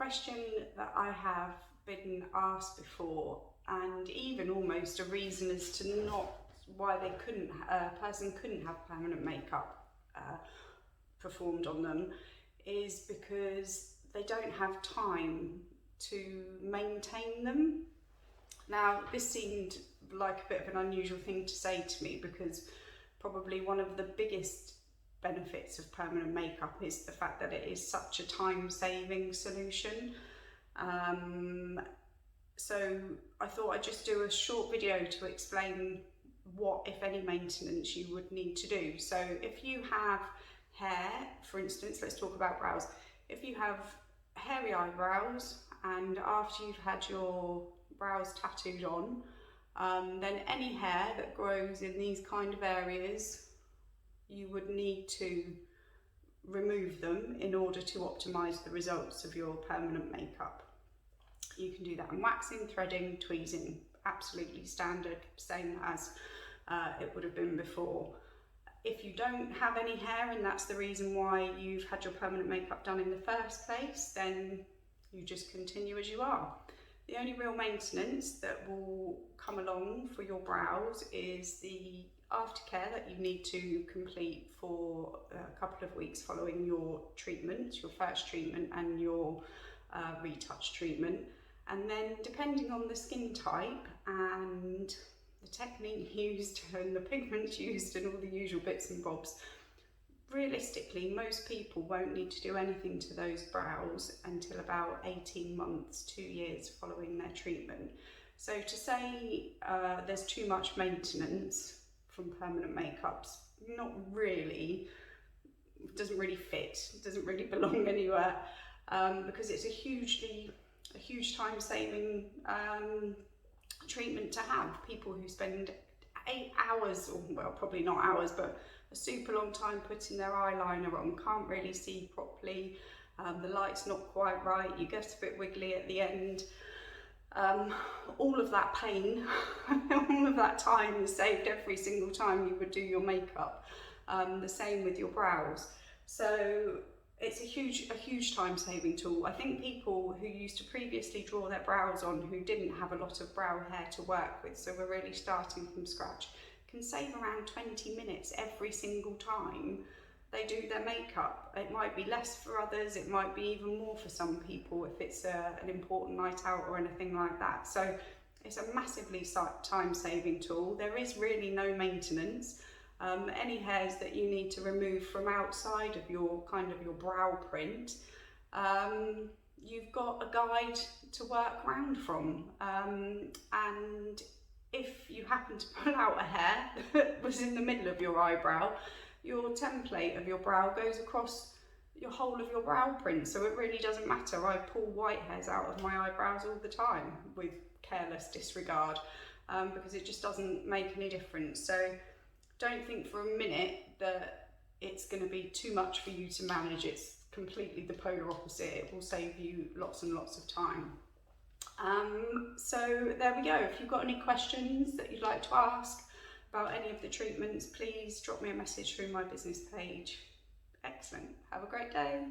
question that I have been asked before, and even almost a reason as to not why a person couldn't have permanent makeup performed on them, is because they don't have time to maintain them. Now, this seemed like a bit of an unusual thing to say to me, because probably one of the biggest benefits of permanent makeup is the fact that it is such a time-saving solution. So I thought I'd just do a short video to explain what, if any, maintenance you would need to do. So if you have hair, for instance, let's talk about brows. If you have hairy eyebrows and after you've had your brows tattooed on, then any hair that grows in these kind of areas, you would need to remove them in order to optimize the results of your permanent makeup. You can do that in waxing, threading, tweezing, absolutely standard, same as it would have been before. If you don't have any hair and that's the reason why you've had your permanent makeup done in the first place, then you just continue as you are. The only real maintenance that will come along for your brows is the aftercare that you need to complete for a couple of weeks following your treatment, your first treatment and your retouch treatment. And then depending on the skin type and the technique used and the pigments used and all the usual bits and bobs, realistically most people won't need to do anything to those brows until about 18 months, 2 years following their treatment. So to say there's too much maintenance from permanent makeups, not really, doesn't really fit, doesn't really belong anywhere, because it's a huge time-saving treatment to have. People who spend 8 hours, or well, probably not hours, but a super long time putting their eyeliner on, can't really see properly, the light's not quite right, you get a bit wiggly at the end. All of that pain, all of that time is saved every single time you would do your makeup. The same with your brows. So it's a huge time-saving tool. I think people who used to previously draw their brows on, who didn't have a lot of brow hair to work with, so we're really starting from scratch, can save around 20 minutes every single time they do their makeup. It might be less for others, it might be even more for some people if it's an important night out or anything like that. So it's a massively time-saving tool. There is really no maintenance. Any hairs that you need to remove from outside of your brow print, you've got a guide to work around from, and if you happen to pull out a hair that was in the middle of your eyebrow, your template of your brow goes across your whole of your brow print, so it really doesn't matter. I pull white hairs out of my eyebrows all the time with careless disregard, because it just doesn't make any difference. So don't think for a minute that it's going to be too much for you to manage. It's completely the polar opposite. It will save you lots and lots of time. So there we go. If you've got any questions that you'd like to ask about any of the treatments, please drop me a message through my business page. Excellent. Have a great day.